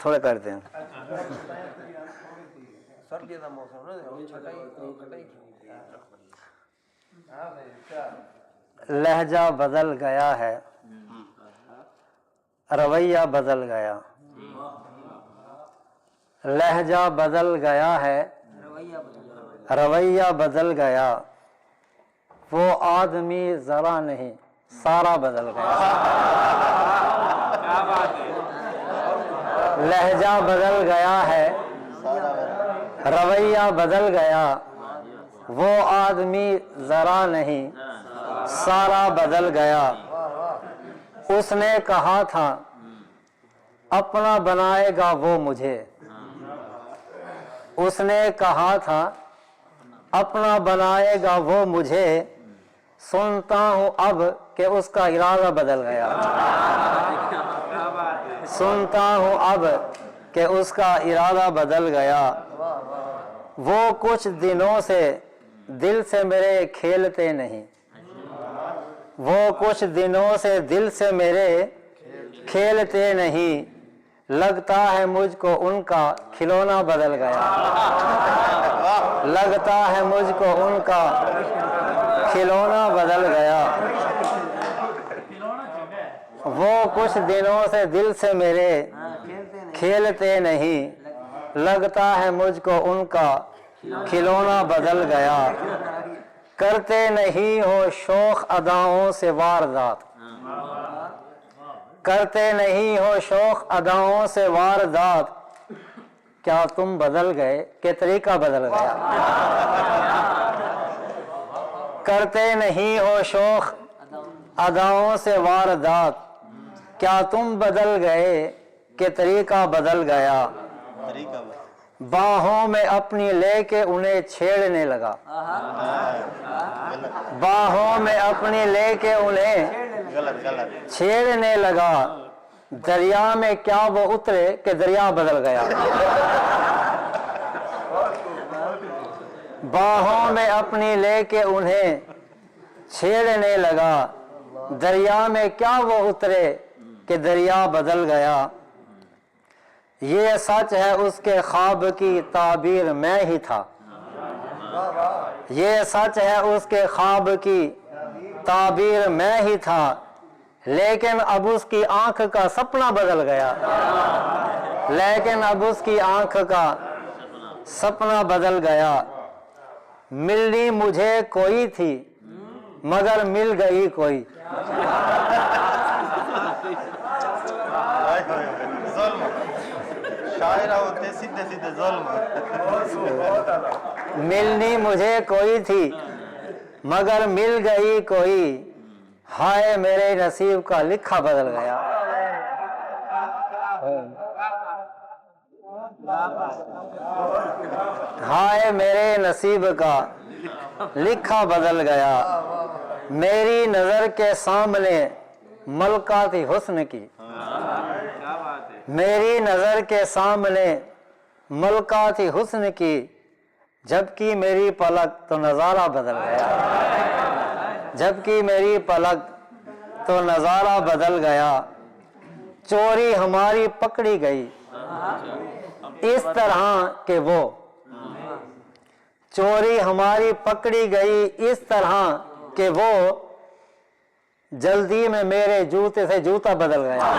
تھوڑے کرتے ہیں. لہجہ بدل گیا ہے، رویہ بدل گیا. لہجہ بدل گیا ہے، رویہ بدل گیا. وہ آدمی ذرا نہیں سارا بدل گیا. لہجہ بدل گیا ہے، رویہ بدل گیا. وہ آدمی ذرا نہیں سارا بدل گیا. اس نے کہا تھا اپنا بنائے گا وہ مجھے. اس نے کہا تھا اپنا بنائے گا وہ مجھے. سنتا ہوں اب کہ اس کا ارادہ بدل گیا. سنتا ہوں اب کہ اس کا ارادہ بدل گیا. وہ کچھ دنوں سے دل سے میرے کھیلتے نہیں. وہ کچھ دنوں سے دل سے میرے کھیلتے نہیں. لگتا ہے مجھ کو ان کا کھلونا بدل گیا. لگتا ہے مجھ کو ان کا کھلونا بدل گیا. وہ کچھ دنوں سے دل سے میرے کھیلتے نہیں. لگتا ہے مجھ کو ان کا کھلونا بدل گیا. کرتے نہیں ہو شوخ اداؤں سے واردات. کرتے نہیں ہو شوخ اداؤں سے واردات. کیا تم بدل گئے کہ طریقہ بدل گیا. کرتے نہیں ہو شوخ اداؤں سے واردات. کیا تم بدل گئے کہ طریقہ بدل گیا. باہوں میں اپنی لے کے انہیں چھیڑنے لگا. باہوں میں اپنی لے کے انہیں چھیڑنے لگا. دریا میں کیا وہ اترے کہ دریا بدل گیا. باہوں میں اپنی لے کے انہیں چھیڑنے لگا. دریا میں کیا وہ اترے کہ دریا بدل گیا. یہ سچ ہے اس کے خواب کی تعبیر میں ہی تھا. یہ سچ ہے اس کے خواب کی تعبیر میں ہی تھا. لیکن اب اس کی آنکھ کا سپنا بدل گیا. لیکن اب اس کی آنکھ کا سپنا بدل گیا. ملنی مجھے کوئی تھی مگر مل گئی کوئی. ملنی مجھے کوئی تھی مگر مل گئی کوئی. ہائے میرے نصیب کا لکھا بدل گیا. ہائے میرے نصیب کا لکھا بدل گیا. میری نظر کے سامنے ملکہ تھی حسن کی. میری نظر کے سامنے ملکہ تھی حسن کی. جبکہ میری پلک تو نظارہ بدل گیا. جبکہ میری پلک تو نظارہ بدل گیا. چوری ہماری پکڑی گئی اس طرح کہ وہ. چوری ہماری پکڑی گئی اس طرح کہ وہ. جلدی میں میرے جوتے سے جوتا بدل گیا.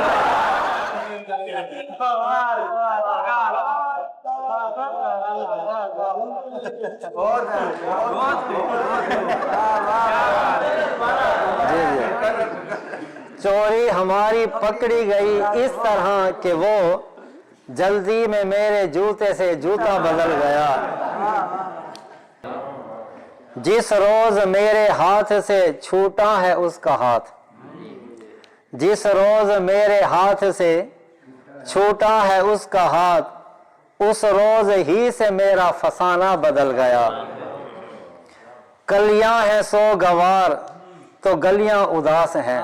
چوری ہماری پکڑی گئی اس طرح کہ وہ. جلدی میں میرے جوتے سے جوتا بدل گیا. جس روز میرے ہاتھ سے چھوٹا ہے اس کا ہاتھ. جس روز میرے ہاتھ سے چھوٹا ہے اس کا ہاتھ. اس روز ہی سے میرا فسانہ بدل گیا. کلیاں ہیں سو گوار تو گلیاں اداس ہیں.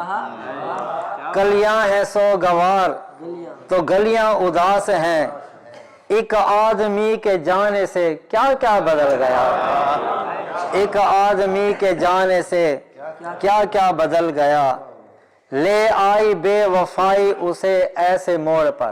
کلیاں ہیں سو گوار تو گلیاں اداس ہیں. ایک آدمی کے جانے سے کیا کیا بدل گیا. ایک آدمی کے جانے سے کیا کیا بدل گیا. لے آئی بے وفائی اسے ایسے موڑ پر.